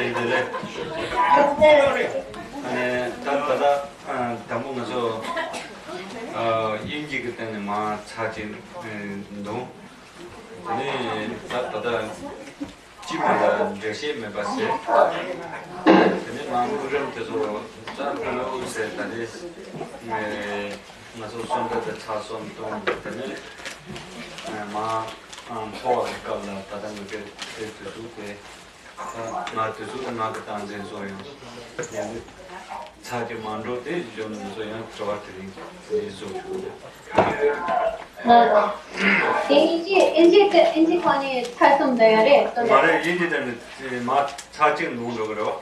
이들의 따따다 담으면서 인지 그때는 막 사진 동 아니 따따다 집마다 제시에 봤어요. 근데 마음으로 계속 짠하고 있었다니 마서 손도 차선 동 때문에 마 Phowa kalda tadan ke tu ke na tu su na ka tan zen so yo cha ke mandro te jon so yo chowa tri so chu 인지 관이 탈송돼야래. 말에 인지 되는 마 차징 누로 그러.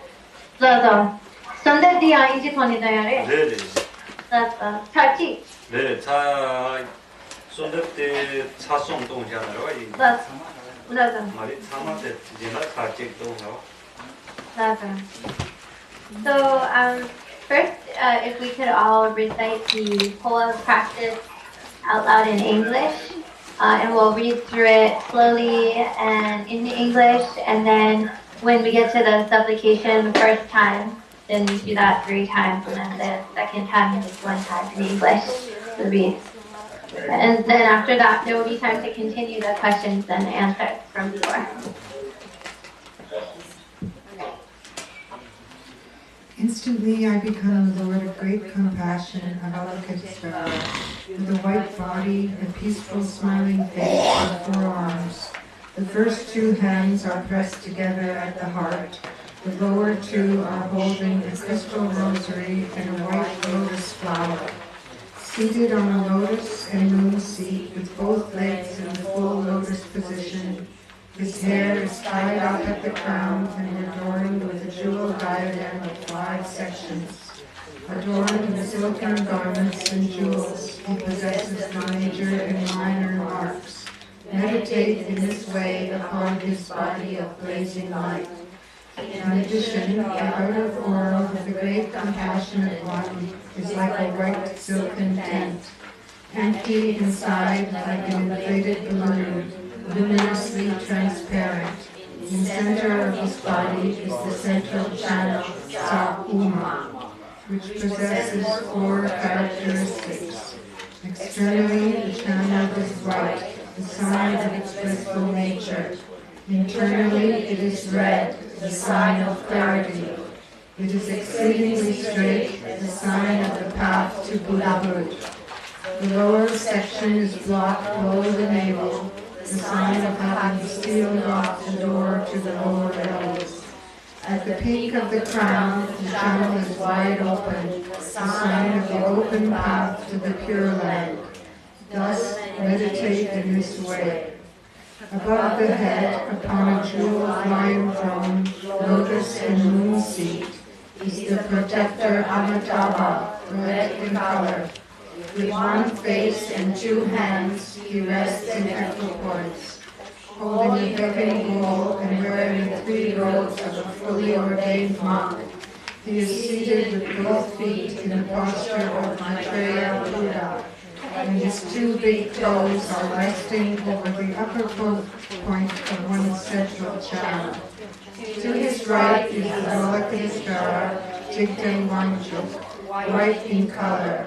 맞아. 선대디야 인지 관이 돼야래. 네. 맞아. 차지. 네, 차 손대 차송 동잖아요. 맞아. 맞아. 말이 차마데 제가 차징 동요. 맞아. So first, if we could all recite the Phowa practice out loud in English, and we'll read through it slowly and in English, and then when we get to the supplication the first time, then we do that 3 times, and then the second time just 1 time in English to read. And then after that, there will be time to continue the questions and answers from before. Instantly I become the Lord of great compassion, Avalokitesvara, with a white body, a peaceful smiling face, and 4 arms. The first 2 hands are pressed together at the heart. The lower 2 are holding a crystal rosary and a white lotus flower. Seated on a lotus and moon seat with both legs in the full lotus position, his hair is tied up at the crown and adorned with a jewel diadem of 5 sections. Adorned in silken garments and jewels, he possesses the major and minor marks. Meditate in this way upon his body of blazing light. In addition, the outer form of the great compassionate one is like a white silken tent, empty inside like an inflated balloon, luminously transparent. In the center of his body is the central channel, Sa-uma, which possesses 4 characteristics. Externally, the channel is white, the sign of its blissful nature. Internally, it is red, the sign of clarity. It is exceedingly straight, the sign of the path to Buddhahood. The lower section is blocked below the navel, the sign of having sealed off the door to the lower bellies. At the peak of the crown, the channel is wide open, the sign of the open path to the Pure Land. Thus, meditate in this way. Above the head, upon a jeweled lion throne, lotus and moon seat, is the protector Amitabha, red in color. With 1 face and 2 hands, he rests in equipoise, holding a begging bowl and wearing 3 robes of a fully ordained monk. He is seated with both feet in the posture of Maitreya Buddha, and his 2 big toes are resting over the upper point of one's central channel. To his right is the Avalokitesvara, Jigten Wanchuk, white in color.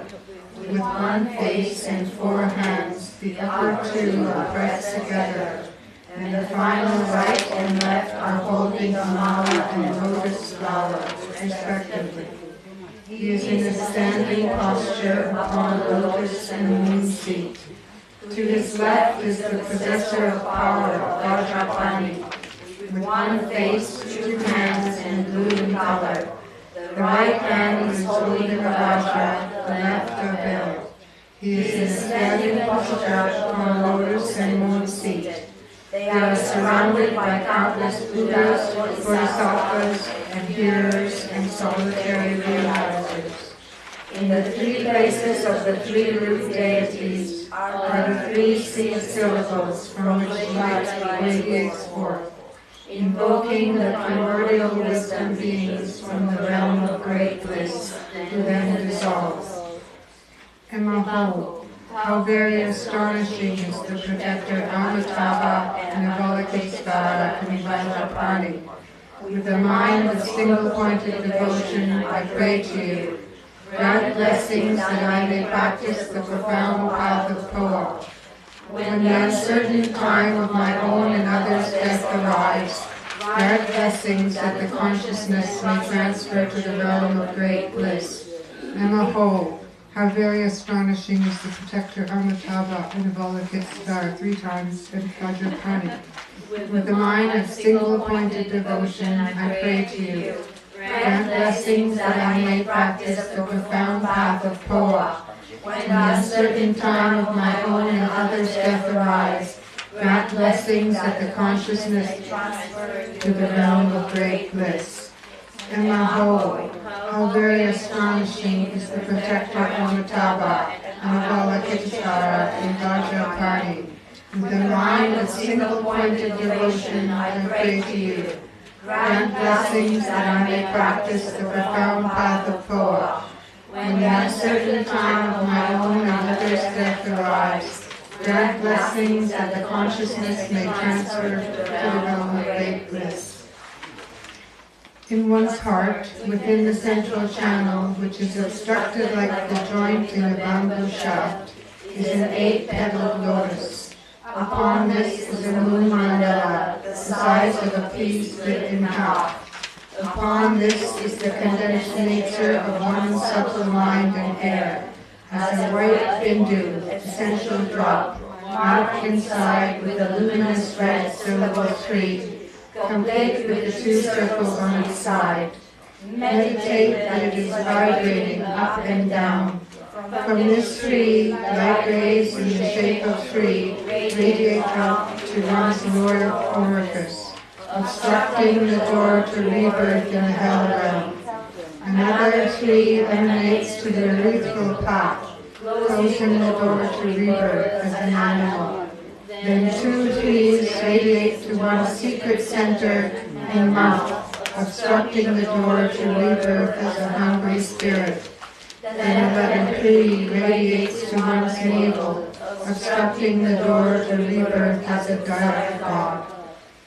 With 1 face and 4 hands, the upper 2 are pressed together, and the final right and left are holding a mala and lotus flower, respectively. He is in a standing posture upon a lotus and moon seat. To his left is the possessor of power, Vajrapani, with 1 face, 2 hands, and blue in color. The right hand is holding a Vajra, the left a bell. He is in a standing posture upon a lotus and moon seat. They are surrounded by countless Buddhas, Bodhisattvas, and hearers and solitary realizers. In the 3 places of the 3 root deities are the 3 seed syllables from which light radiates forth, invoking the primordial wisdom beings from the realm of great bliss, who then dissolves. Emaho, how very astonishing is the protector Amitabha and Avalokitesvara and Vajrapani. With a mind of single-pointed devotion, I pray to you. Grant blessings that I may practice the profound path of Phowa. When the uncertain time of my own and others' death arrives, grant blessings that the consciousness may transfer to the realm of great bliss. Namaho. How very astonishing is the protector Amitabha and Avalokitesvara 3 times and Vajrapani. With a mind of single-pointed devotion, I pray to you. Grant blessings that I may practice the profound path of Phowa. When the uncertain time of my own and others' death arrives, grant blessings that the consciousness transfer to the realm of great bliss. Namaho. How very astonishing is the protector Amitabha and Avalokitesvara and Vajrapani. With a mind of single-pointed devotion, I pray to you. Grant blessings that I may practice the profound path of Phowa. When the uncertain time of my own and others' death arrives, grant blessings that the consciousness may transfer to the realm of great bliss. In one's heart, within the central channel, which is obstructed like the joint in a bamboo shaft, is an 8-petaled lotus. Upon this is a moon mandala, the size of a pea split in half. Upon this is the condensed nature of one subtle mind and air, as a white bindu, essential drop, marked inside with a luminous red syllable 3, complete with the 2 circles on its side. Meditate that it is vibrating up and down. From this 3, light rays in the shape of 3 radiate out to one's lower orifice, obstructing the door to rebirth in the hell realm. Another 3 emanates to the urethral path, closing the door to rebirth as an animal. Then 2 3s radiate to one's secret center and mouth, obstructing the door to rebirth as a hungry spirit. Then 11 3 radiates to one's navel, obstructing the door to rebirth as a dark god.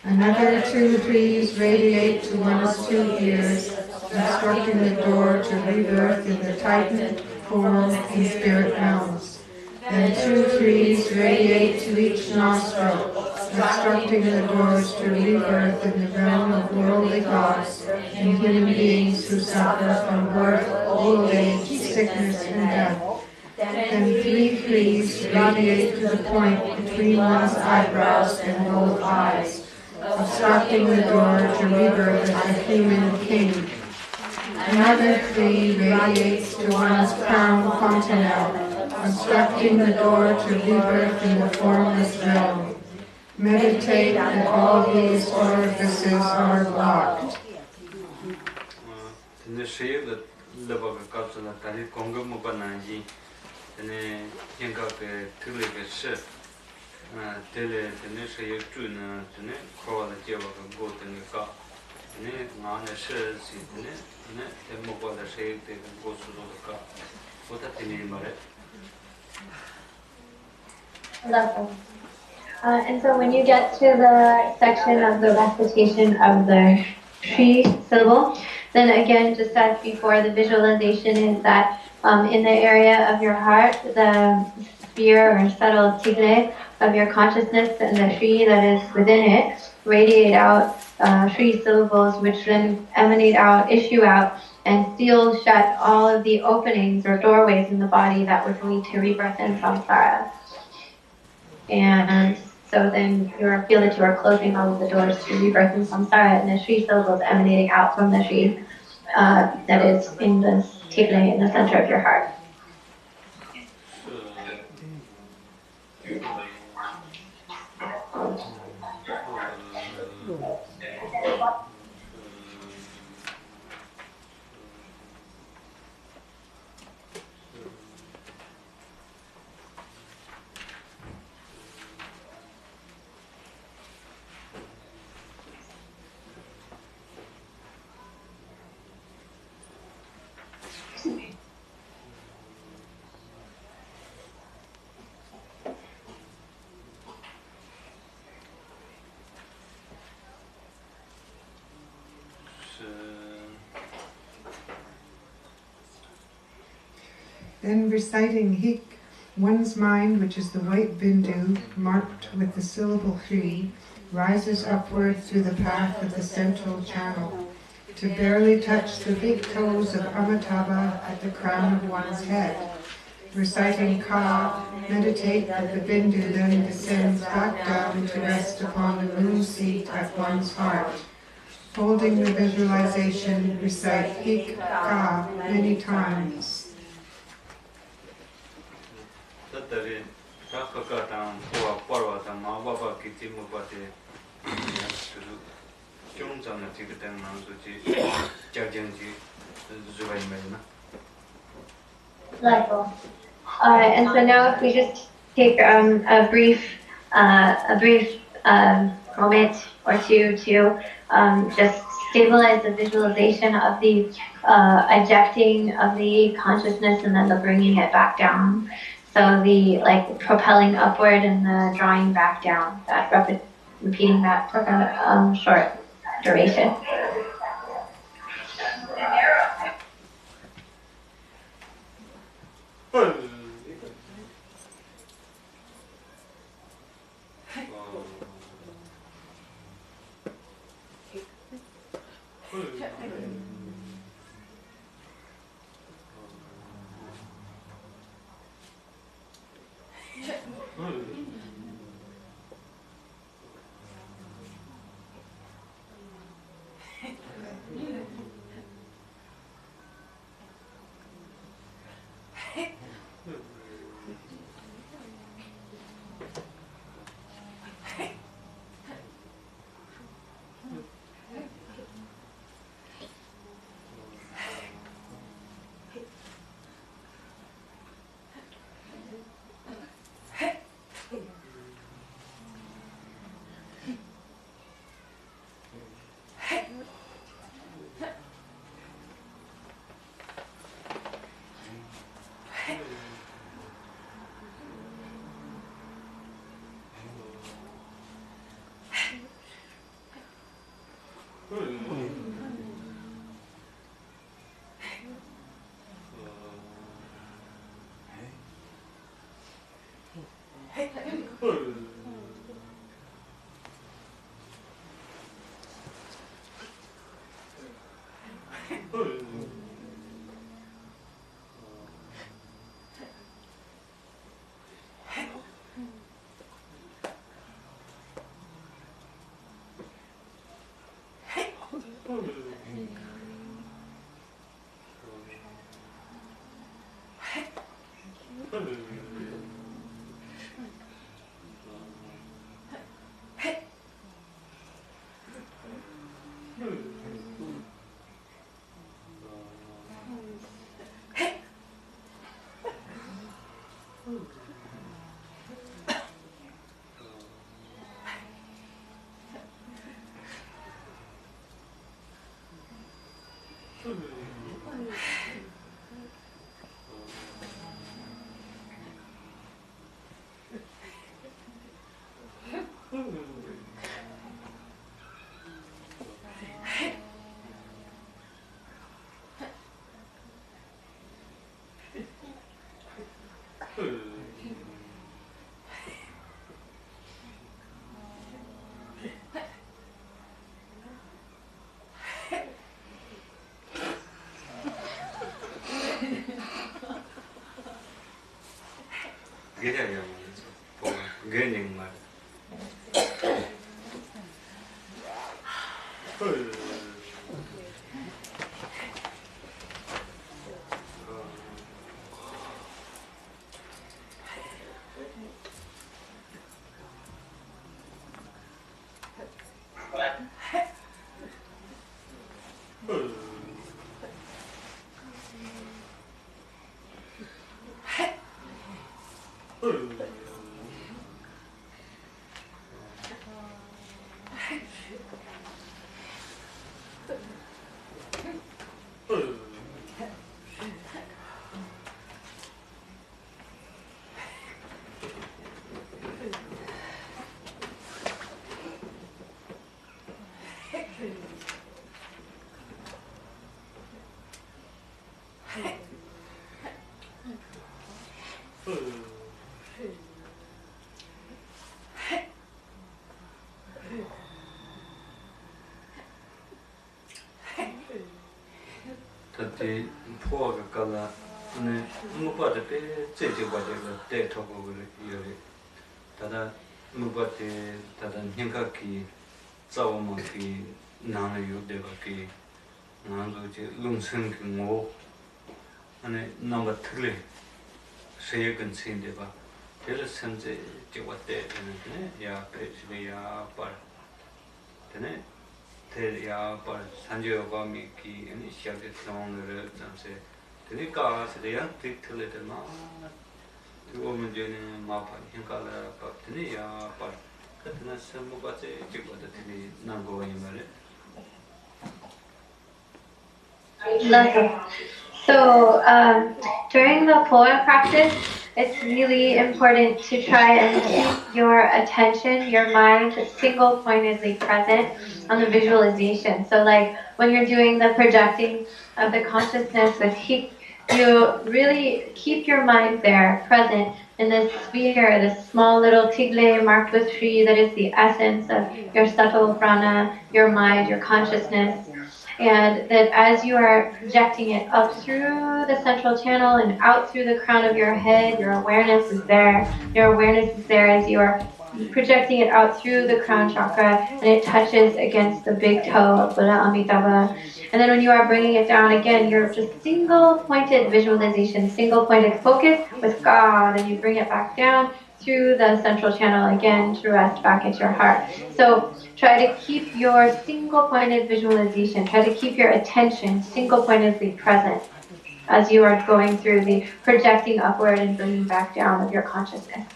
Another 2 3s radiate to one's 2 ears, obstructing the door to rebirth in the Titan, form, and spirit realms. Then 2 3s radiate to each nostril, obstructing the doors to rebirth in the realm of worldly gods and human beings who suffer from birth, old age, sickness, and death. Then 3 3s radiate to the point between one's eyebrows and both eyes, obstructing the door to rebirth as a human king. Another 3 radiates to one's crown fontanelle, obstructing the door to rebirth in the formless realm. Meditate that all these orifices are blocked. Lovely. And so when you get to the section of the recitation of the Shri syllable, then again, just as before, the visualization is that in the area of your heart, the sphere or subtle tigle of your consciousness and the Shri that is within it radiate out Shri syllables, which then emanate out, issue out, and seal shut all of the openings or doorways in the body that would lead to rebirth and samsara. And so then you feel that you are closing all of the doors to rebirth and samsara, and the Shri syllables emanating out from the Shri that is in the tigle in the center of your heart. Then reciting Hik, one's mind, which is the white bindu, marked with the syllable Hri, rises upward through the path of the central channel, to barely touch the big toes of Amitabha at the crown of one's head. Reciting Ka, meditate that the bindu then descends back down to rest upon the moon seat at one's heart. Holding the visualization, recite Hik Ka many times. Delightful. And so now if we just take a brief moment or two to just stabilize the visualization of the ejecting of the consciousness and then the bringing it back down. So the propelling upward and the drawing back down, that repeating that for a short duration. Tati Phowa kala mupate pe tseje bade te togo yore. Tada mupate tada nyinga ki tsawama ki nana yu deba ki nanzo je lungseng ki ngo namba tle sheye kan tsin deba. Tela senze je wate ya pe shibe ya par. Tene te ya par sanje yoga mi ki shakde tlong re zamse. Tene ka se de ya tik tle de ma tu omen je ne ma pa hinka la pa tene ya par. Katna se mo ba se je wate tene nango yimare. Lovely. So during the Phowa practice, it's really important to try and keep your attention, your mind, single-pointedly present on the visualization. So like when you're doing the projecting of the consciousness with heat, you really keep your mind there, present in this sphere, this small little tigle marked with Shri that is the essence of your subtle prana, your mind, your consciousness. And that as you are projecting it up through the central channel and out through the crown of your head, your awareness is there. Your awareness is there as you are projecting it out through the crown chakra, and it touches against the big toe of Buddha Amitabha. And then when you are bringing it down again, you're just single-pointed visualization, single-pointed focus with God, and you bring it back down through the central channel again to rest back into your heart. So try to keep your single-pointed visualization, try to keep your attention single-pointedly present as you are going through the projecting upward and bringing back down of your consciousness.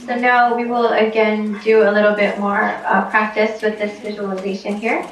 So now we will again do a little bit more practice with this visualization here.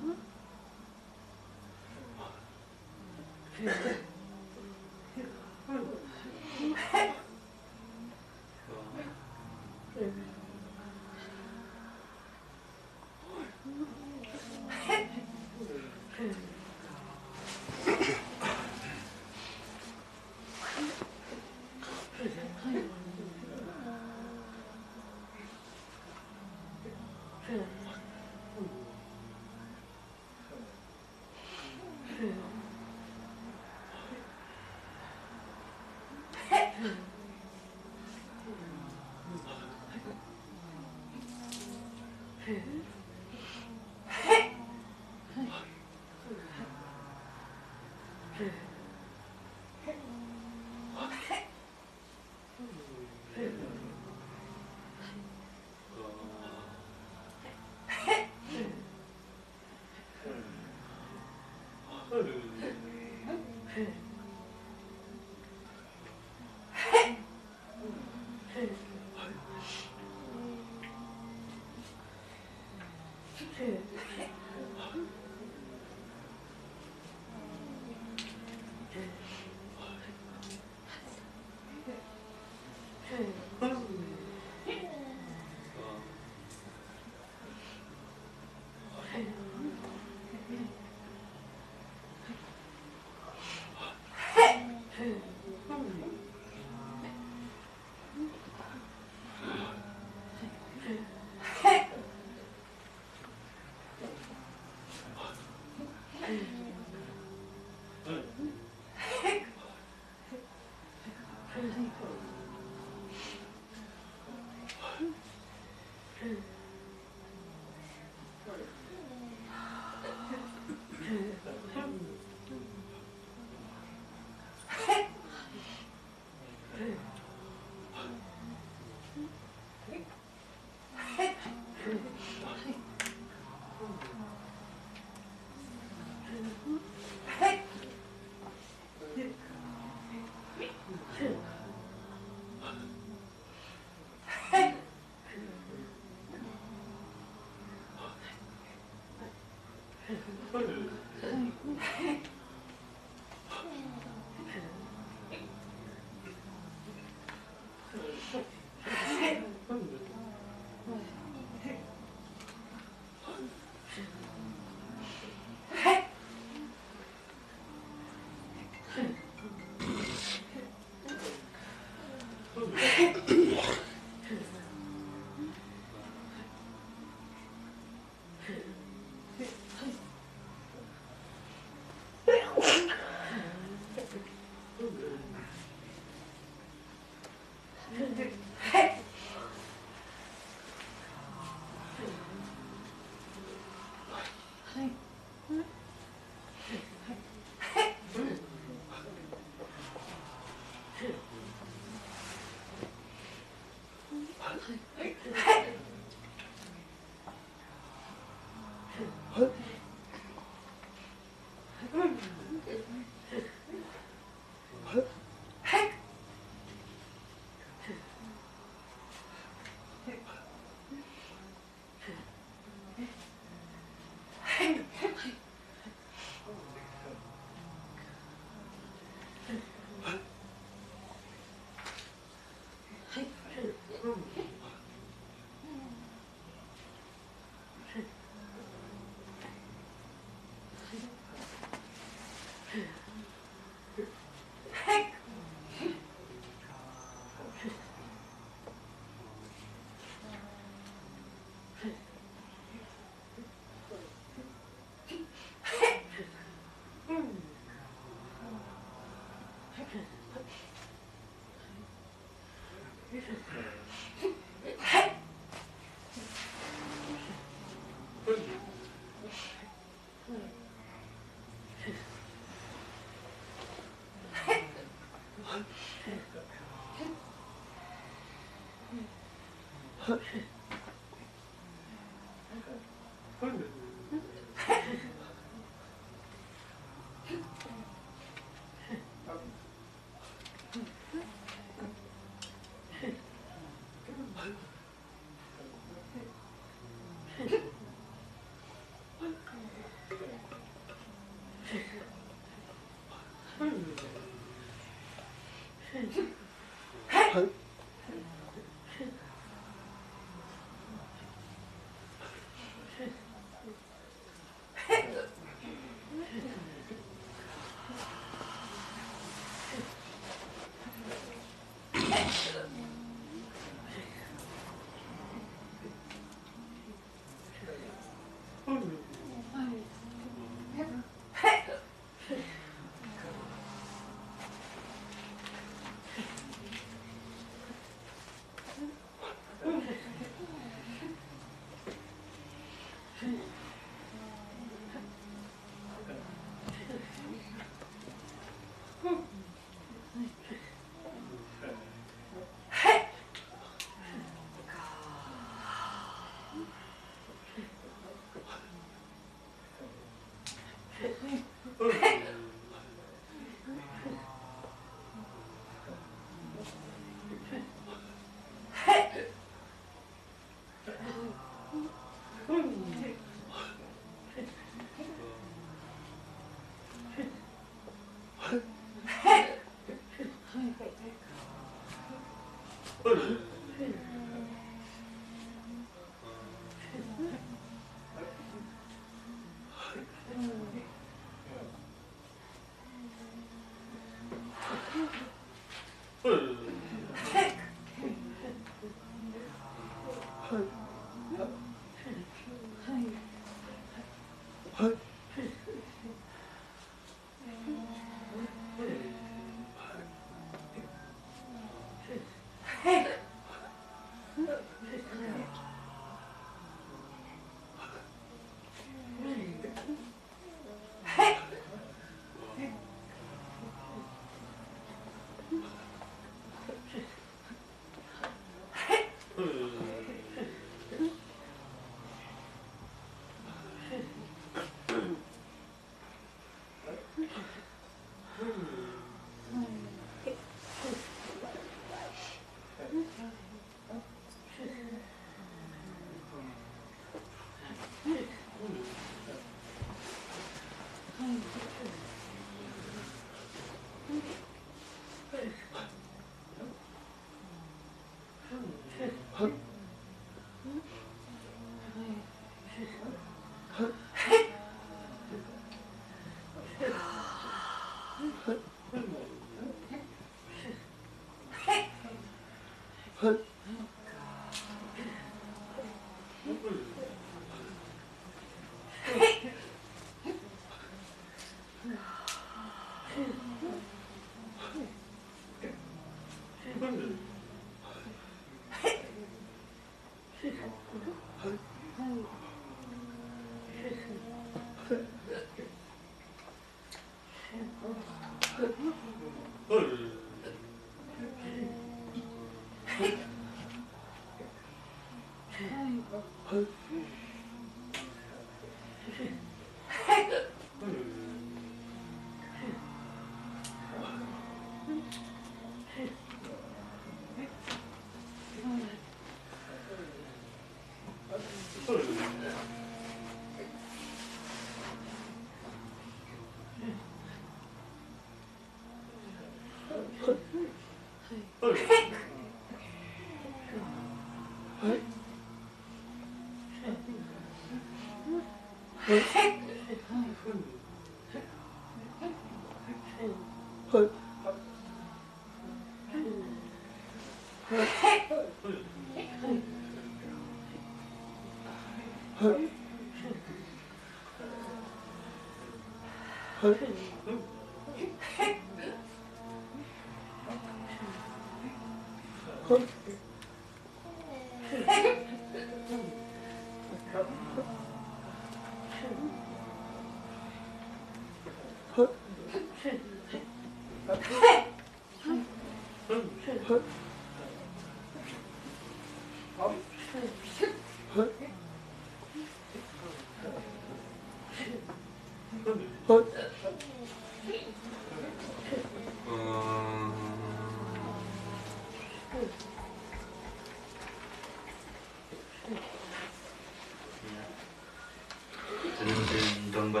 Don't but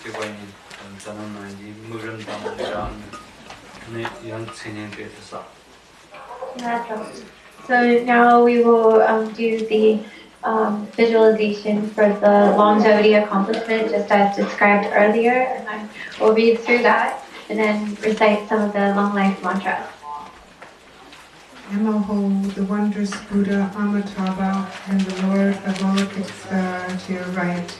So now we will do the visualization for the longevity accomplishment, just as described earlier, and I will read through that and then recite some of the long life mantras. Namaho, the wondrous Buddha Amitabha, and the Lord Avalokitesvara to your right,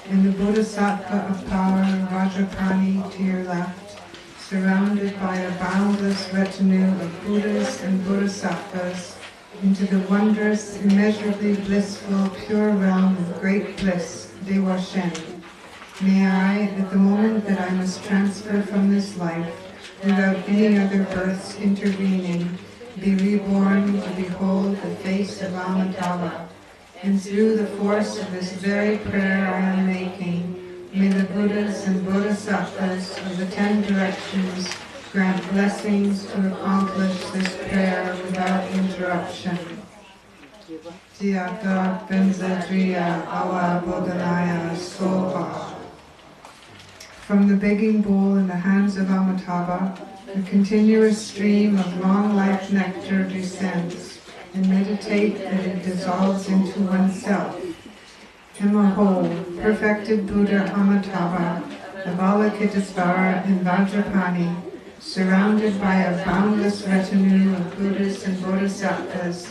and the Bodhisattva of power Vajrapani to your left, surrounded by a boundless retinue of Buddhas and Bodhisattvas, into the wondrous, immeasurably blissful, pure realm of great bliss, Dewa Shen. May I, at the moment that I must transfer from this life, without any other births intervening, be reborn to behold the face of Amitabha, and through the force of this very prayer I am making, may the Buddhas and Bodhisattvas of the 10 directions grant blessings to accomplish this prayer without interruption. Tiyata Benzadriya Awa Bodhanaya Soha. From the begging bowl in the hands of Amitabha, a continuous stream of long-life nectar descends, and meditate that it dissolves into oneself. Namaho, perfected Buddha Amitabha, Avalokitesvara and Vajrapani, surrounded by a boundless retinue of Buddhas and Bodhisattvas,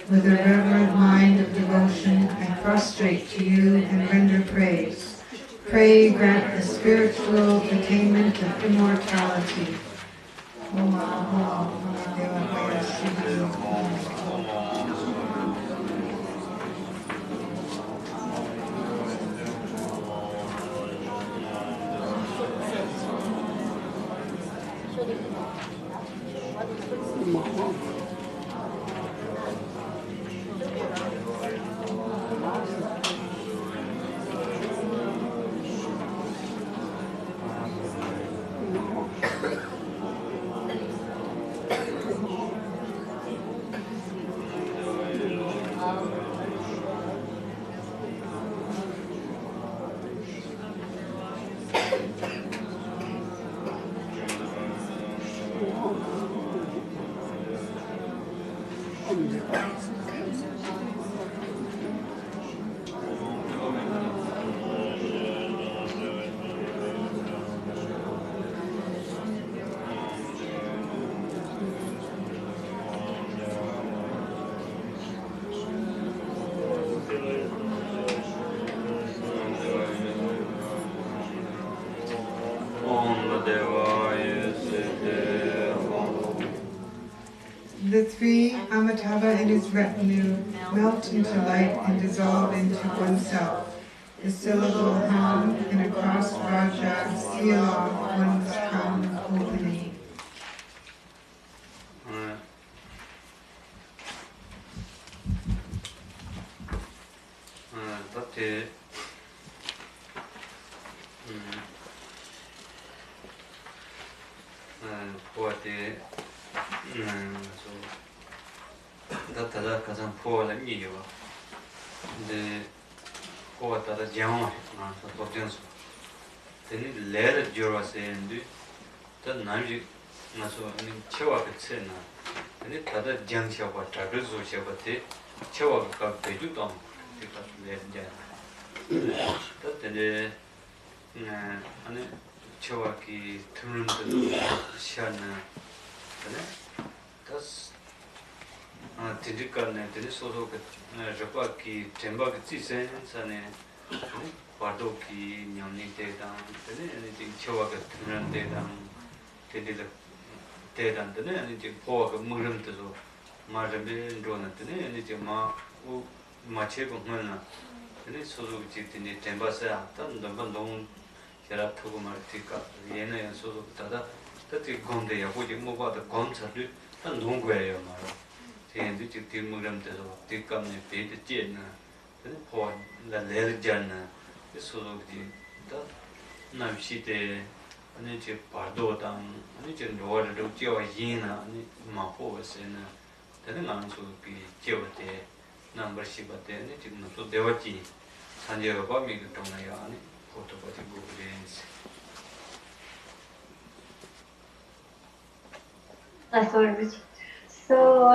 with a reverent mind of devotion, I prostrate to you and render praise. Pray grant the spiritual attainment of immortality. The 3 Amitabha and his retinue melt into light and dissolve into oneself. The syllable Ham and a crossed Raja seal off one's crown opening. 다다 가장 포함된 이유가 근데 Phowa tada jiangwa nga sa toktenso teni lera jirwa sayandu tada namji nga so chewa ka tse na teni tada jiang chewa tabi zo chewa te chewa ka peju tong tika lera jiang tada teni chewa ki tumrum tada sha na tas teni ka ne teni soso ka rapa ki temba ki tsi sen Pardo ki nyamni te dang, tene chewa ka tumran te dang, te dang, tene Phowa ka muram te so, ma rambe ndo na tene ma che ko ngal na, tene sozo ki tene temba sa, tan damba ndong kera thogo mar tika, yena yan sozo tada, tati gonde ya ho jik moba da gond sa du, tan ndong guya ya mara, tene di ti muram te so, ti kam ne pe te che na, Phowa la ler jan sozo di da namshi te ane che pardo tang ane che roa ro jewa yin na ane ma Phowa se na tene ngang so ki jewa te number shiba te ane che no so dewa ji sanje ba mi ko tong na ya ane Last orders. So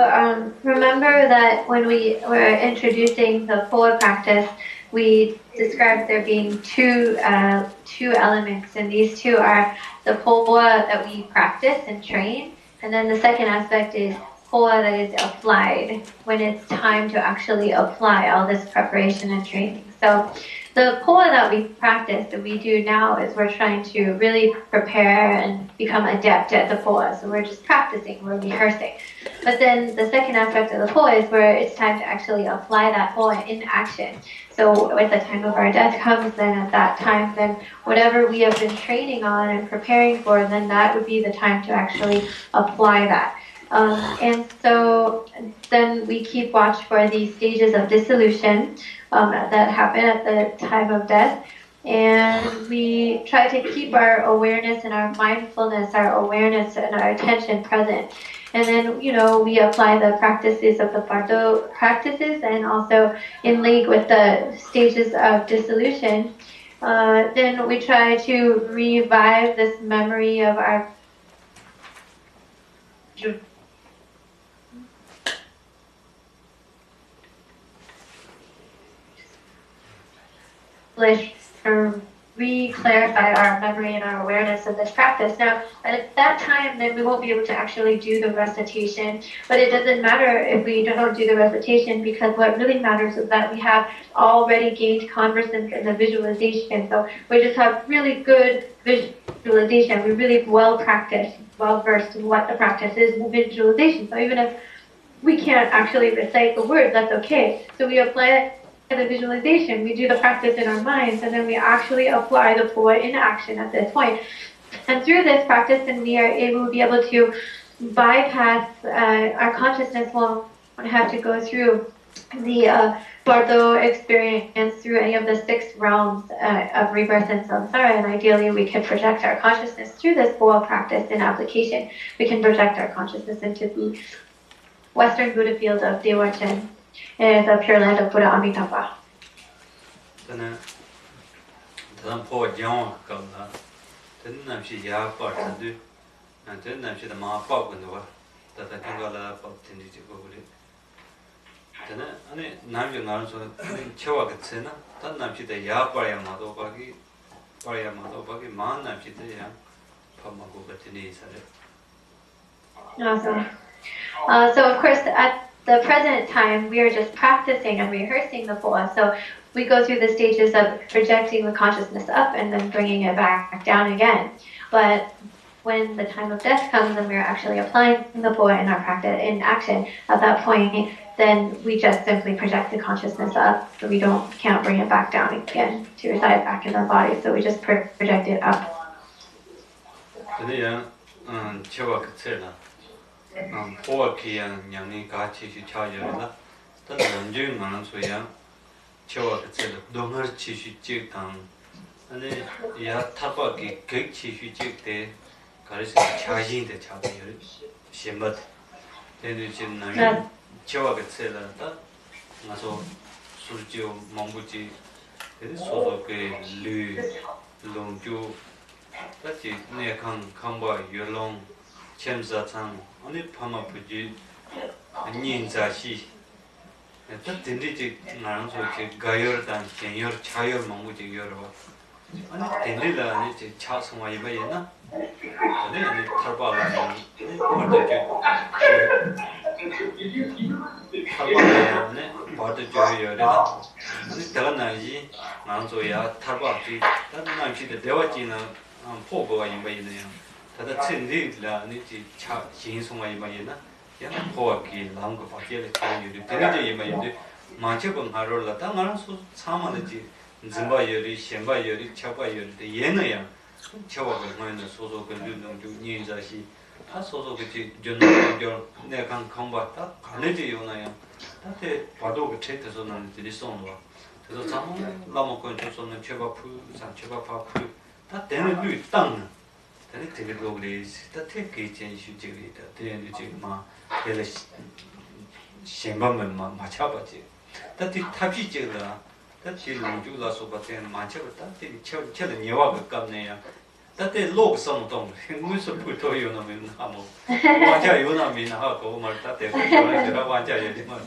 remember that when we were introducing the Phowa practice, we described there being two elements, and these two are the Phowa that we practice and train, and then the second aspect is Phowa that is applied when it's time to actually apply all this preparation and training. So the Phowa that we practice, that we do now, is we're trying to really prepare and become adept at the Phowa. So we're just practicing, we're rehearsing. But then the second aspect of the Phowa is where it's time to actually apply that Phowa in action. So when the time of our death comes, then at that time, then whatever we have been training on and preparing for, then that would be the time to actually apply that. And so then we keep watch for these stages of dissolution that happen at the time of death. And we try to keep our awareness and our mindfulness, our awareness and our attention present. And then, we apply the practices of the Bardo practices, and also in league with the stages of dissolution. Then we try to revive this memory of our or re-clarify our memory and our awareness of this practice. Now, at that time, then we won't be able to actually do the recitation, but it doesn't matter if we don't do the recitation, because what really matters is that we have already gained conversance in the visualization. So we just have really good visualization. We're really well practiced, well versed in what the practice is in visualization. So even if we can't actually recite the words, that's okay. So we apply the visualization, we do the practice in our minds, and then we actually apply the Phowa in action at this point. And through this practice, then we are able to be able to bypass, our consciousness won't have to go through the Bardo experience through any of the 6 realms of rebirth and samsara, and ideally we can project our consciousness through this Phowa practice in application. We can project our consciousness into the Western Buddha field of Dewachen, and the Pure Land of Buddha Amitabha. Then Phowa Jang Kala, then she Yapart and do, and then she the Ma Pop in the world, that I can go up in the Jigoli. Then I Namju Narso, Chawaketsena, then Namshi the Yapaya Madopagi, Paya Madopagi, Man Namshi the Yang, Pamagobatini. Awesome. So of course, at the present time, we are just practicing and rehearsing the Phowa. So we go through the stages of projecting the consciousness up and then bringing it back down again. But when the time of death comes and we're actually applying the Phowa in our practice, in action, at that point, then we just simply project the consciousness up. So we can't bring it back down again to reside back in our body. So we just project it up. Phowa Kian Yamni Gachi Chayala, then Namju Mansuya, Chawa Katsela, Donger Chishu Chikang, and then Yatapaki, Cake Chishu Chik de Karis Chajin the Chabi, Shembat, then you chin Chawa Katsela, Naso Surjo Mambuchi, then Sosoke, Lu, Longju, that is Nekan Kamba, Yolong, Chemza Tang. Only Pama Puji, Ninzashi. That didn't take Gayor than Kenyor Chayo Mamuji Yorova. And Lila and it's Charles Maybayana. And then Tarbala Party Joyora. And it's Telanaji, Nanzoya, Tarbati, that night the Devachina and Pogo in Bayana. That's indeed la niti cha jinsuma imayena ya Phowa ki lam ko fakele kari yuri tene imayende manche bang harol la ta ngara so samana ji zimba yuri shenba yuri chapa yuri de yena ya chawa ko mayena so so ko lu ju ninja shi ta so so ki jonno jo ne kan khamba ta kane ji yona ya ta te bado ko chete so na ni son wa so samo lamo ko so na cheba pu san cheba pa pu ta tene lu tang Then take it over this, the take it and shoot it, the end of my Shembam Machabaji. That is Tabijilla, That's the Jula Sobatin, Manchevata, Chell Niaga Gamnea. That they log some tongue, Musa Puto Yunamin Hamo. Waja Yunamin Hako, Martate, Waja,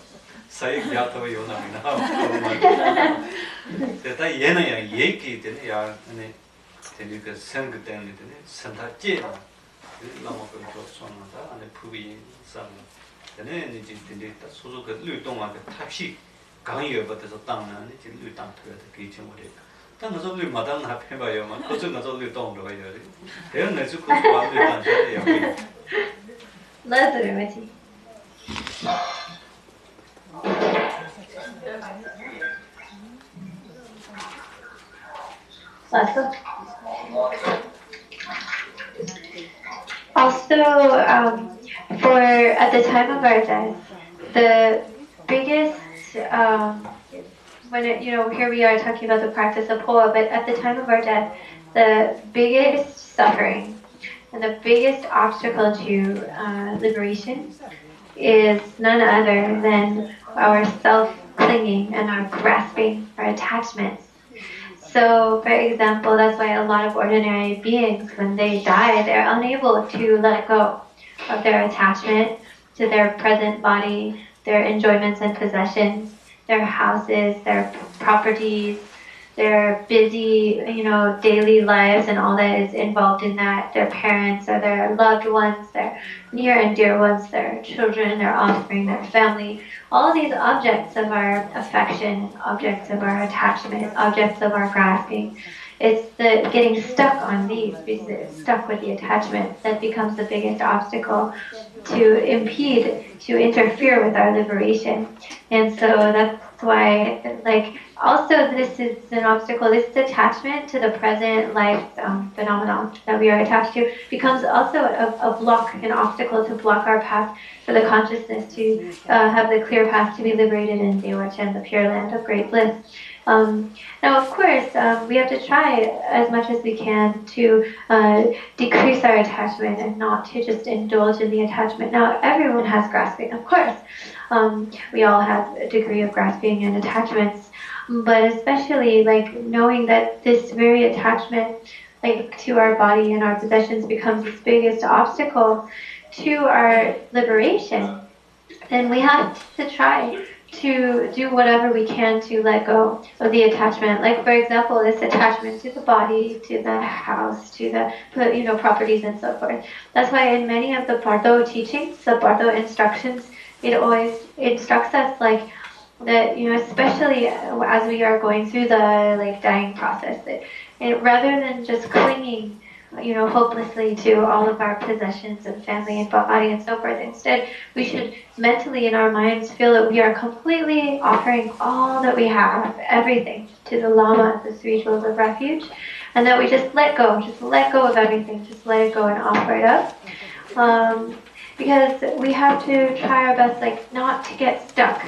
Say Yato Yunamin Hako. That I Yena Yaki, then ya, and you can send them, Santa Jena, Lama Sonata, and the Pubi Sam. The name is the Suzuka Luton, Taxi. 강의가 받아서 땅은 이제 루땅 터야 돼 기침 우리 땅은 저 루 마당 앞에 봐요만 거기서 저 루땅으로 가야 돼 내가 내주 그 바로 안 돼. 여기 Let's do Also, for at the time of our death, the biggest when here we are talking about the practice of Phowa, but at the time of our death, the biggest suffering and the biggest obstacle to liberation is none other than our self-clinging and our grasping, our attachments. So, for example, that's why a lot of ordinary beings, when they die, they're unable to let go of their attachment to their present body, their enjoyments and possessions, their houses, their properties, their busy, daily lives and all that is involved in that, their parents or their loved ones, their near and dear ones, their children, their offspring, their family, all these objects of our affection, objects of our attachment, objects of our grasping. It's the getting stuck on these, stuck with the attachment, that becomes the biggest obstacle to impede, to interfere with our liberation. And so that's why, also this is an obstacle, this attachment to the present life phenomenon that we are attached to becomes also a block, an obstacle to block our path for the consciousness to have the clear path to be liberated in Dewachen, the pure land of great bliss. Now, of course, we have to try as much as we can to decrease our attachment and not to just indulge in the attachment. Now, everyone has grasping, of course. We all have a degree of grasping and attachments, but especially knowing that this very attachment to our body and our possessions becomes the biggest obstacle to our liberation, then we have to try to do whatever we can to let go of the attachment. Like, for example, this attachment to the body, to the house, to the properties and so forth. That's why in many of the Bardo teachings, the Bardo instructions, it always instructs us that, especially as we are going through the dying process, rather than just clinging hopelessly to all of our possessions and family and body and so forth. Instead, we should mentally in our minds feel that we are completely offering all that we have, everything, to the Lama, the three jewels of refuge, and that we just let go of everything, just let it go and offer it up. Because we have to try our best, not to get stuck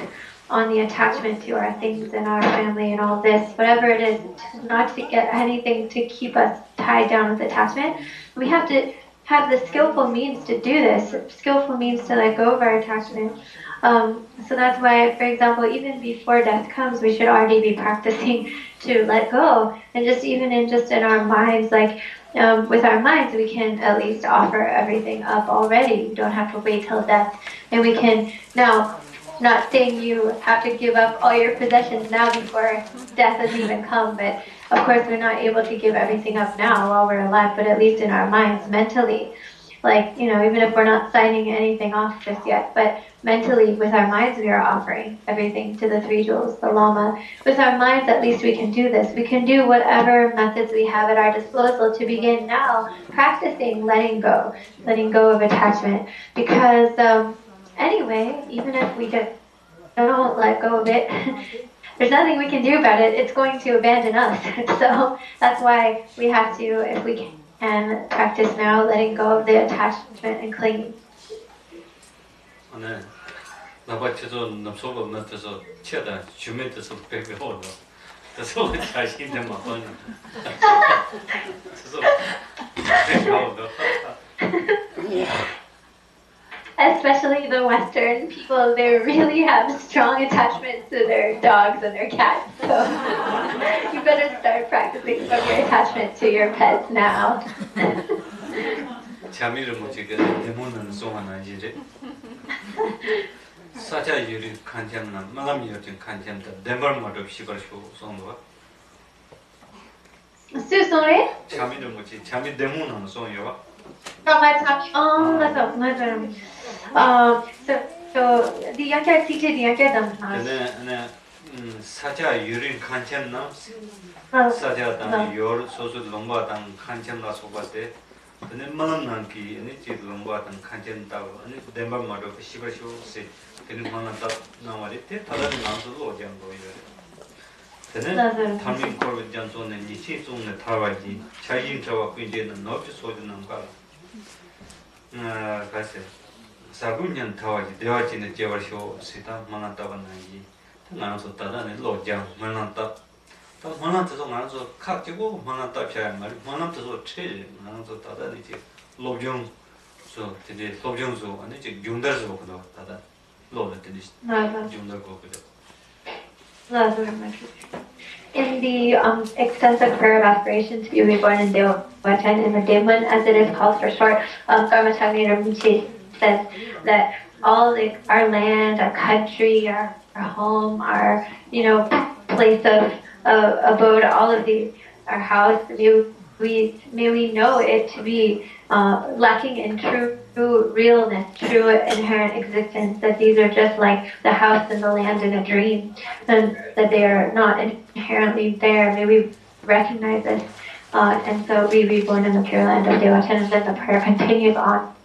on the attachment to our things and our family and all this, whatever it is, not to get anything to keep us tied down with attachment. We have to have the skillful means to do this, skillful means to let go of our attachment. So that's why, for example, even before death comes, we should already be practicing to let go. And just even in our minds, with our minds, we can at least offer everything up already. We don't have to wait till death. And we can now, not saying you have to give up all your possessions now before death has even come, but of course we're not able to give everything up now while we're alive, but at least in our minds, mentally, even if we're not signing anything off just yet, but mentally, with our minds, we are offering everything to the three jewels, the Lama. With our minds, at least we can do this. We can do whatever methods we have at our disposal to begin now practicing letting go of attachment, because anyway, even if we just don't let go of it, there's nothing we can do about it. It's going to abandon us. So that's why we have to, if we can, practice now letting go of the attachment and clinging. 네, 나바치도 남소가 못해서 치다 주민들서 배배호로. 그래서 자신이 막은. 그래서 Especially the Western people, they really have strong attachments to their dogs and their cats. So you better start practicing from your attachment to your pets now. 자미를 뭐지게 대문은 송하나 이제 사자 유리 간장나 마감이 요즘 간장다 덴벌마도 시버쇼 송도 Sorry? 자미를 뭐지 자미 대문은 송요 맞아. So the younger teacher, the younger them. 근데 사자 유리 간장나 사자당 요 소소 롱바당 간장나 소바데 근데 만난기 아니 지 롱바당 간장다고 아니 덴벌마도 시버쇼세 되는 만난다 나와리 때 다른 나서도 오지 않고 근데 담임 거를 전소는 니치 중에 타와지 자신 저와 이제는 너비 소주는 거 가세 사군년 타와지 대화진의 제월쇼 시다 만났다고 나지 나서 따다는 로장 만났다 또 만났어서 나서 카지고 만났다 피할 말 만났어서 체 나서 따다는 이제 로장 저 되게 로장소 아니 이제 용달소 그거 따다 로는 되게 용달 거 그죠 In the extensive prayer of aspiration to be reborn in Dewachen, in the Demon, as it is called for short, Karmatagni Rinpoche says that all our land, our country, our home, our place of abode, all of these, our house, may we know it to be lacking in true realness, true inherent existence, that these are just like the house and the land in a dream, and that they are not inherently there. May we recognize this, and so we reborn in the pure land of Dewachen, and then the prayer continues on.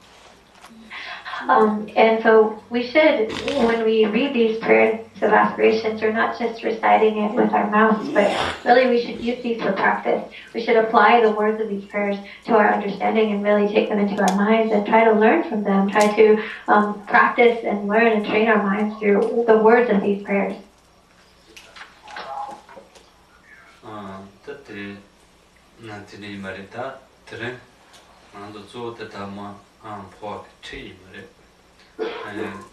And so we should, when we read these prayers of aspirations, we're not just reciting it with our mouths, but really we should use these for practice. We should apply the words of these prayers to our understanding and really take them into our minds and try to learn from them, try to practice and learn and train our minds through the words of these prayers. 나한테 말했다 들은 나도 좋다 뭐 Phowa tree mare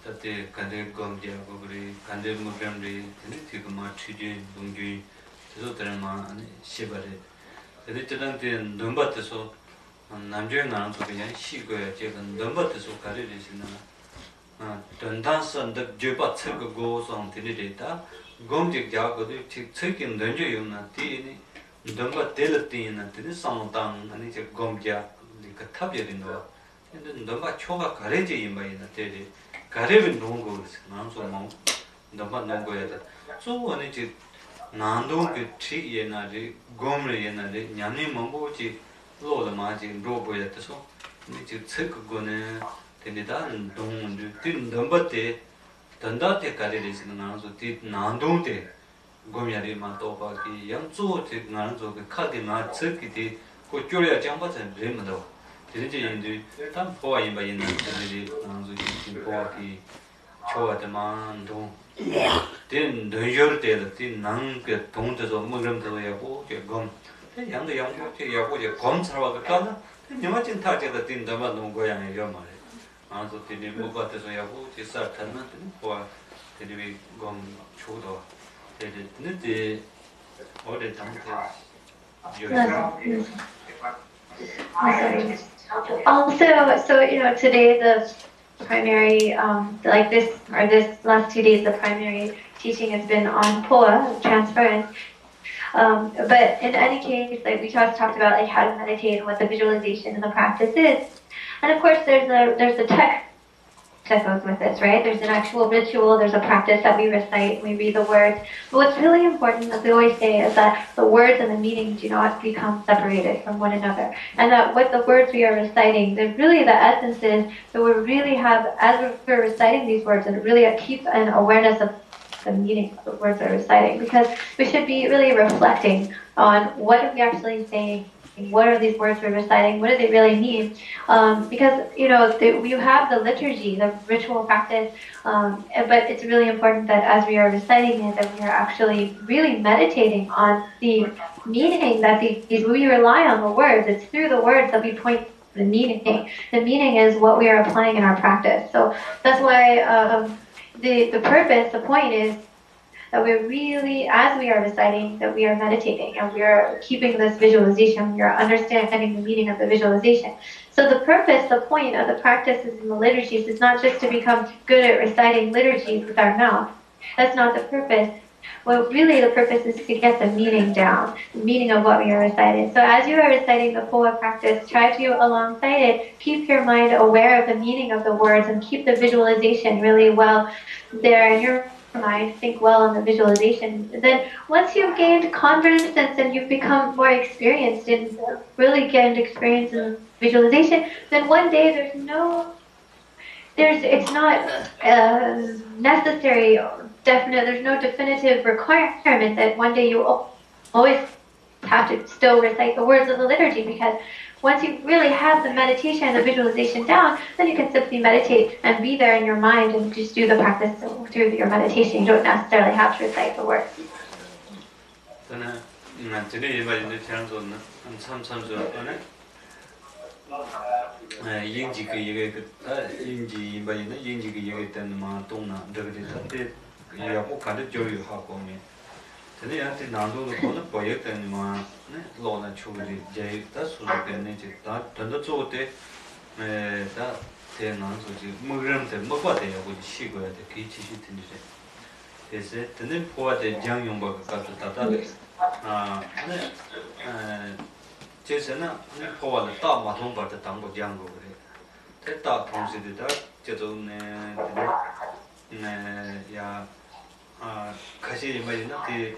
tate kande gomjago gri kande mugamri tigma chiji dungji so terma shibare tede tedante nomba teso namje nang so kya shigoya je nomba teso kare resina dandan de jeba tseg go song tede ta gomjik jago de tsegin donje yuna ti ni nomba telati na tede samtang ani je gomja ka tabye no 근데 너가 초가 가래지 이마이나 때리 가래는 놓은 거스 나서 뭐 너가 놓은 거야 저번에 이제 난도 그 티에나리 곰레에나리 냠니 먹고지 로를 마지 로보야서 이제 책거는 되니다 동도 뜬 넘버때 던다때 가래리는 나서 뒤 난도때 곰야리 마토바기 양조때 나서 그 카디마 책기디 그 쪼려 장바전 레모도 이제 이제 단 Phowa 임바 있는 데들이 나서 지금 Phowa기 초와데만도 된 뇌절 때도 난그 동대서 뭐름도 하고 제검 양도 양고 제 하고 제 검사와 가나 녀마진 타제도 된다만 놓은 거야요 말에 나서 되게 뭐 같아서 하고 제 사탄은 Phowa 되게 검 초도 되게 근데 어디 담대 Also, so today the primary, like this last 2 days, the primary teaching has been on Phowa transference. But in any case, like we talked about, like how to meditate and what the visualization and the practice is. And of course, there's a text that goes with this, right? There's an actual ritual, there's a practice that we recite, we read the words. But what's really important, as we always say, is that the words and the meaning do not become separated from one another. And that what the words we are reciting, the essence is that we really have, as we're reciting these words, and really keep an awareness of the meaning of the words we're reciting. Because we should be really reflecting on what are we actually saying. What are these words we're reciting? What do they really mean? Because you have the liturgy, the ritual practice, but it's really important that as we are reciting it, that we are actually really meditating on the meaning that we rely on the words. It's through the words that we point the meaning. The meaning is what we are applying in our practice. So that's why the purpose, the point is that we're really, as we are reciting, that we are meditating and we are keeping this visualization, we are understanding the meaning of the visualization. So the purpose, the point of the practices in the liturgies is not just to become good at reciting liturgies with our mouth. That's not the purpose. Well, really the purpose is to get the meaning down, the meaning of what we are reciting. So as you are reciting the Phowa practice, try to, alongside it, keep your mind aware of the meaning of the words and keep the visualization really well there in your mind, think well on the visualization. Then once you've gained confidence and you've become more experienced and really gained experience in visualization, then one day it's not necessary, definite, there's no definitive requirement that one day you always have to still recite the words of the liturgy, because once you really have the meditation and the visualization down, then you can simply meditate and be there in your mind and just do the practice through your meditation. You don't necessarily have to recite the words. Today, Nando the project and law and children, that's what they need to do. That ten ans which Mugram, the Mopate, which she got at the kitchen. They said, the name for the young young got the Tata. Jason, for the top maton, but the tongue of young over there. The top comes in the dark, Jeton, yeah. Kasi imagine the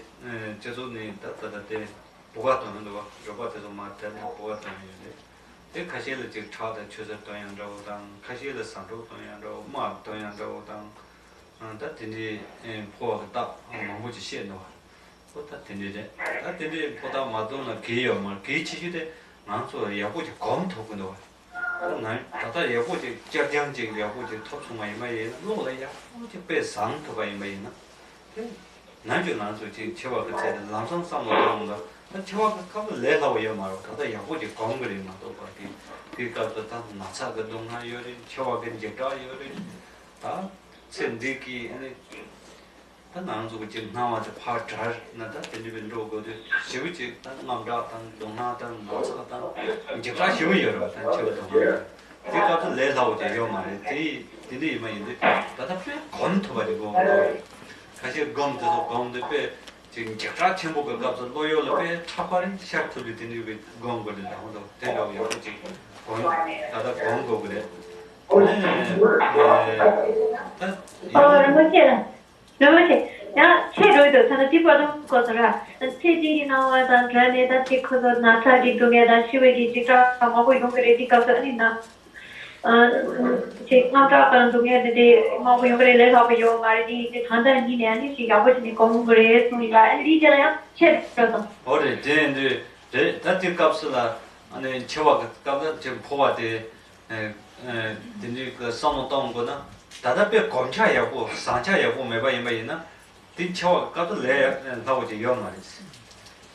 Jazuni that the Bogaton and the Robotism Martin, Bogaton. The Kashila child that chooses Toyan Row down, Kashila Santo Toyan Row, Mark Toyan Row down, and that in the poor top on which she know. What that in it? That in the put out Madonna Key or Markichi, Nanso Yabuji come to know. Tata Yabuji, Jaganji, Yabuji, top to my may, no, like Yabuji best son to buy may. Nanju Nansu, Chiva said, Lamson some of them. Chiva come let away your mouth. Tata Yabuji Congre in Matopati. Pick up the Natsaga Dona Yuri, Chiva and Jeta Yuri, Sendiki, and the Nansu which is now at the part charge, Nata, and even go to Shivichi, Namdat and Donata and Matsata, Jeta Shivir and Chiva. Pick up the let out your money. They didn't even that a fair contour go. 사실 검도 검도에 지금 제가 첨부가 가서 로열에 차파린 샤트를 드리고 검 거를 나오도 되라고 여기지. 나다 검거 그래. rinpoche, ya che roido sana tipo do kosara che ji na da drane da che khodo na sa di do da shiwe gi ji ta ma ko yong kre di ka sa ni na che na ta kan do de ma ko yong kre le ha pe yo ma ri di thanda ni ne ni si ga bo ni ko mu kre su ni ga ri je la ya che ro 어제 제 다티 값으로 아니 저와 값은 지금 포화돼 든지 그 선호동 거나 다다베 검차야고 상차야고 매바 이마이나 딘초 값을 내 나오지 요 말이지.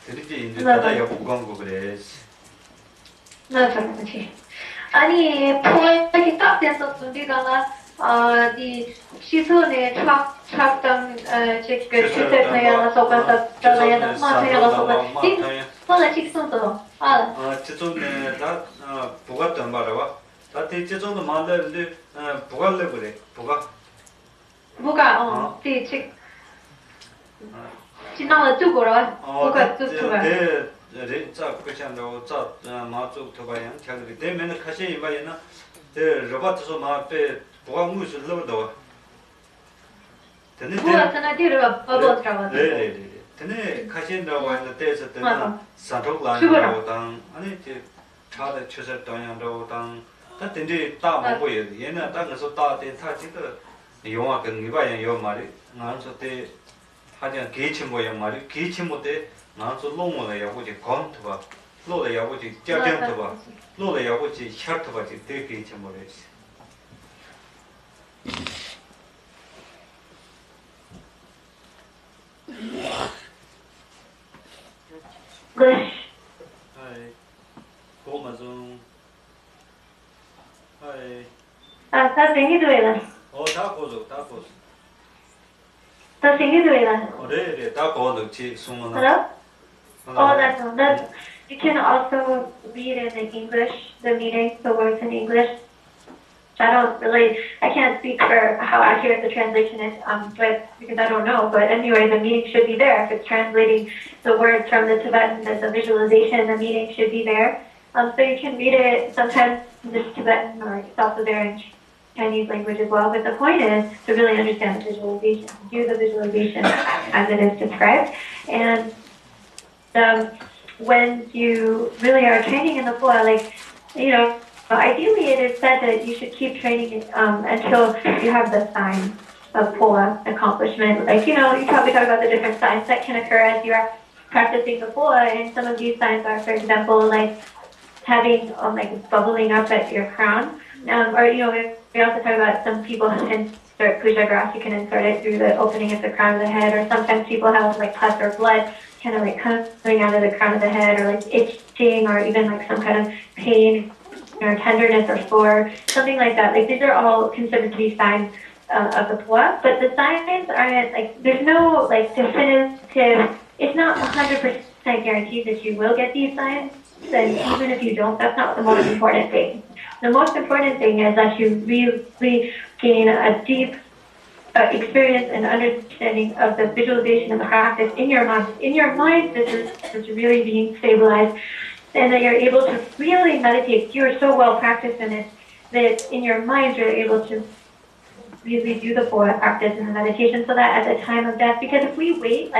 그렇지 이제 다다야고 광고 그래. 나 그렇지. 아니 포획이 딱 돼서 우리가 이 시선에 착당 제 시선에야 소반다 저래야 마트야 소반 이 손에 직선도 저쪽에 다 부가던 말아봐. 다들 저쪽도 말는데 부가래 그래. 부가 네 지나가 두고라 부가 두고라 네, 자, 그냥도 자, 마쪽 도바양 자기 때문에 가시 이바이나 제 로봇에서 마페 부가 무슨 러도 부가 전화 뒤로 버버더라고 네. 근데 가신다고 하는 때에서 때는 산톡라인으로 당 아니 이제 차대 추서 동양으로 당 다든지 다 먹고 얘는 땅에서 다대 타지도 용화 그 이바양 요 말이 나서 때 하자 개치 모양 말이 개치 못에 나서 롱을 야고지 건트바 로를 야고지 짜장트바 로를 야고지 샤트바 되게 개치 모르지 네. 하이 고마좀 다 생기도이라. 다 고소, 다 고소. 다 생기도이라. 네, 다 고소, 지 숨어나. Hello? Oh, that's all. You can also read in the English, the meeting, the words in English. I can't speak for how accurate the translation is, but because I don't know. But anyway, the meaning should be there. If it's translating the words from the Tibetan as a visualization, the meaning should be there. So you can read it sometimes in this Tibetan, or it's also there in Chinese language as well. But the point is to really understand the visualization, do the visualization as it is described. And when you really are training in the Phowa, ideally it is said that you should keep training until you have the sign of Phowa accomplishment. You probably talk about the different signs that can occur as you are practicing the Phowa, and some of these signs are, for example, like having bubbling up at your crown, we also talk about some people insert puja grass. You can insert it through the opening of the crown of the head, or sometimes people have pus or blood kind of coming out of the crown of the head, or itching, or even some kind of pain or tenderness or sore, something like that. These are all considered to be signs of the Phowa, but the signs aren't there's no definitive. It's not 100% guaranteed that you will get these signs, and even if you don't, that's not the most important thing. The most important thing is that you really gain a deep experience and understanding of the visualization and the practice in your mind. In your mind, this is really being stabilized, and that you're able to really meditate. You are so well practiced in it that in your mind you're able to really do the Phowa practice and the meditation, so that at the time of death, because if we wait,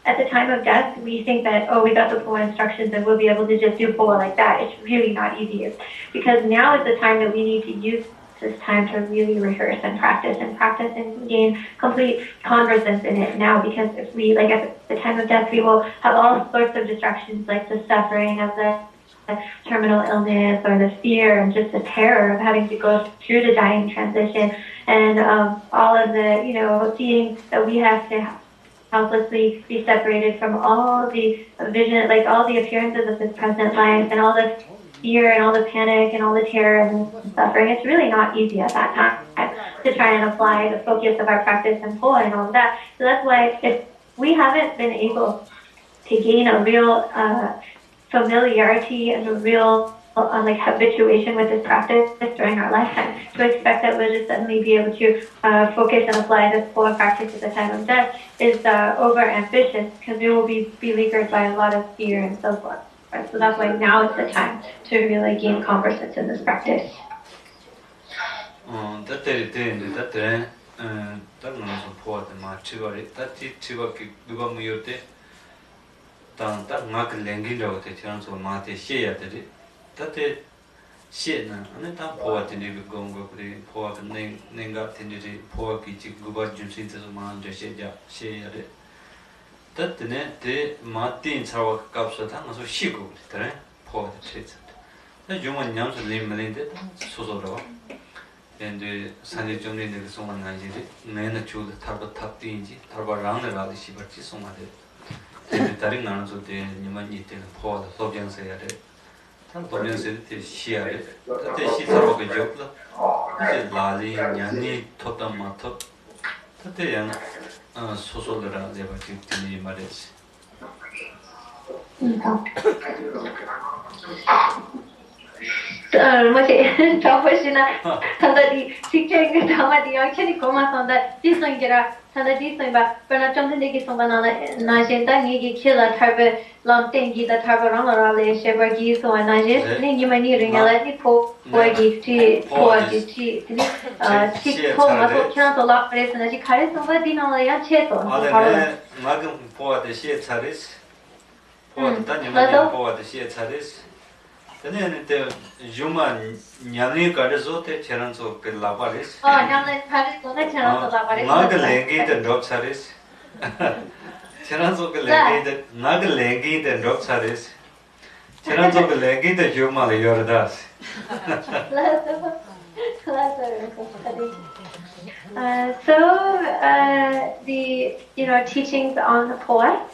at the time of death, we think that, oh, we got the Phowa instructions and we'll be able to just do Phowa like that. It's really not easy, because now is the time that we need to use this time to really rehearse and practice and gain complete conversance in it now, because if we, at the time of death, we will have all sorts of distractions, like the suffering of the terminal illness, or the fear and just the terror of having to go through the dying transition, and all of the, seeing that we have to helplessly be separated from all the vision, all the appearances of this present life, and all the fear and all the panic and all the terror and suffering. It's really not easy at that time to try and apply the focus of our practice and Phowa and all of that. So that's why if we haven't been able to gain a real familiarity and a real habituation with this practice during our lifetime, to expect that we'll just suddenly be able to focus and apply this Phowa practice at the time of death is over ambitious, because we will be beleaguered by a lot of fear and so forth. Right? So that's why now is the time to really gain conversance in this practice. Tatne te Martin Sawa Kapsa so Shigo, Port Chits. The German Yams Limlin, Sosoro, and the Sunday Johnny in the Soma Nigeria, Nana Chu, the Tarba Tapinji, Tarba Round the Shibachi Somade, the Tarinans of the Numanit and Port, Sobian Sayade, Sobian said Shia, that she saw a joke, Lali, Yani, Totamato, Tatiana. 소소들아 내가 지금 말했지. 뭐지? 저번에나 산다디 직장에 담아디 양천이 고마선다 디선게라 산다 디선바 버나 정선되게 선바나나 나젠다 니기 킬라 타베 람땡기다 타바랑라레 셰버기 소나제 니니마니 링알라디 포기 티 포기 티 티 포마도 키나도 라프레스나지 카레송바 디나라야 체토 아네 마금 포아데 시에 차리스 포아다니마 포아데 시에 차리스 Then the Juma Nyani Kadazote, Cheranzo Pilabaris. Oh, Nyani Kadazote, Nagalangi and Dog Saris. Cheranzo Galangi, Nagalangi and Dog Saris. Cheranzo Galangi, the Juma Yordas. So the teachings on the Phowa,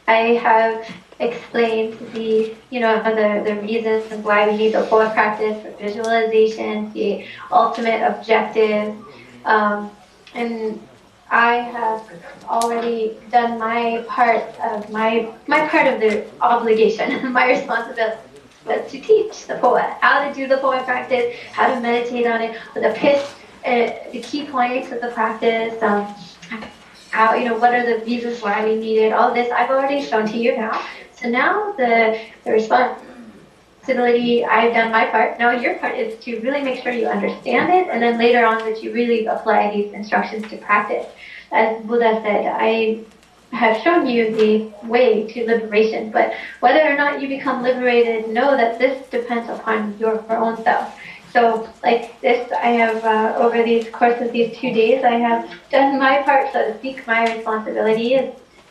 I have explained the the reasons why we need the Phowa practice for visualization, the ultimate objective, and I have already done my part of my part of the obligation. My responsibility was to teach the Phowa, how to do the Phowa practice, how to meditate on it, the key points of the practice, how, what are the reasons why we need it, all this I've already shown to you now. So now the responsibility, I've done my part. Now your part is to really make sure you understand it, and then later on that you really apply these instructions to practice. As Buddha said, I have shown you the way to liberation, but whether or not you become liberated, know that this depends upon your own self. So like this, I have, over these course of these 2 days, I have done my part, so to speak. My responsibility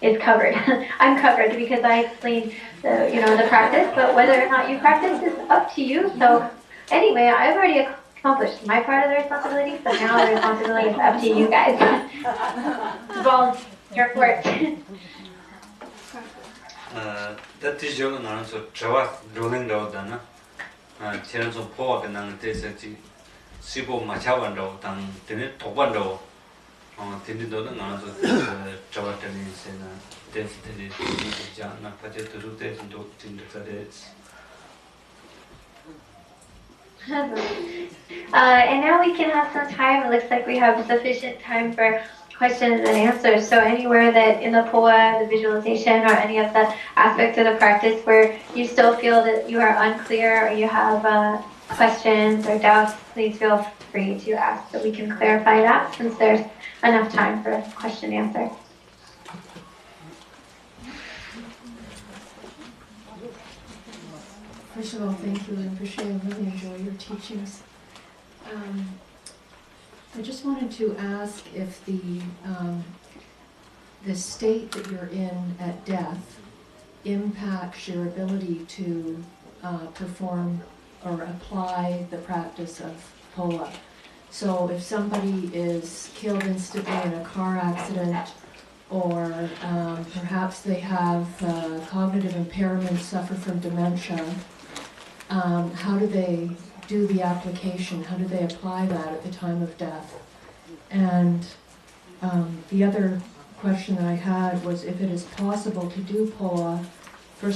is covered. I'm covered because I explained the practice, but whether or not you practice is up to you. So anyway, I've already accomplished my part of the responsibility, so now the responsibility is up to you guys. Volunteer for it. That is your answer. Trawas rolling down dana. Children of Phowa can undertake Sibo Machavando, and Tinit Topando. Tinit doesn't answer Travatanis and density, Jana, Paget to rotate and do things. And now we can have some time. It looks like we have sufficient time for questions and answers. So anywhere that in the Phowa, the visualization, or any of the aspects of the practice where you still feel that you are unclear or you have questions or doubts, please feel free to ask so we can clarify that, since there's enough time for question and answer. First of all, thank you, Rinpoche. I really enjoy your teachings. I just wanted to ask if the state that you're in at death impacts your ability to perform or apply the practice of Phowa. So if somebody is killed instantly in a car accident, or perhaps they have cognitive impairment, suffer from dementia, how do they do the application? How do they apply that at the time of death? And the other question that I had was if it is possible to do Phowa for